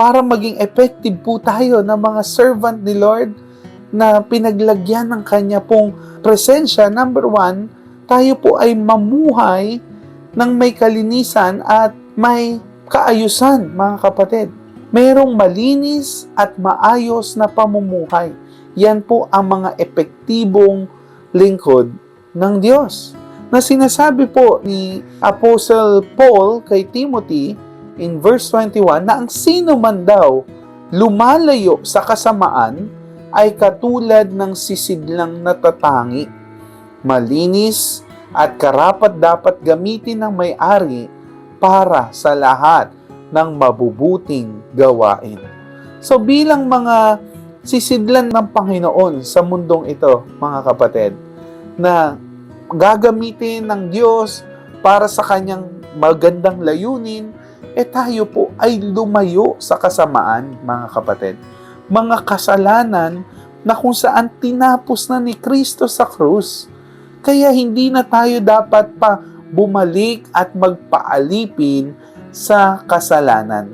para maging effective po tayo na mga servant ni Lord na pinaglagyan ng Kanya pong presensya. Number 1, tayo po ay mamuhay ng may kalinisan at may kaayusan, mga kapatid. Mayroong malinis at maayos na pamumuhay. Yan po ang mga epektibong lingkod ng Diyos. Na sinasabi po ni Apostle Paul kay Timothy in verse 21 na ang sino man daw lumalayo sa kasamaan ay katulad ng sisidlang natatangi, malinis at karapat-dapat gamitin ng may-ari para sa lahat ng mabubuting gawain. So bilang mga sisidlan ng Panginoon sa mundong ito, mga kapatid, na gagamitin ng Diyos para sa Kanyang magandang layunin, tayo po ay lumayo sa kasamaan, mga kapatid. Mga kasalanan na kung saan tinapos na ni Kristo sa krus. Kaya hindi na tayo dapat pa bumalik at magpaalipin sa kasalanan.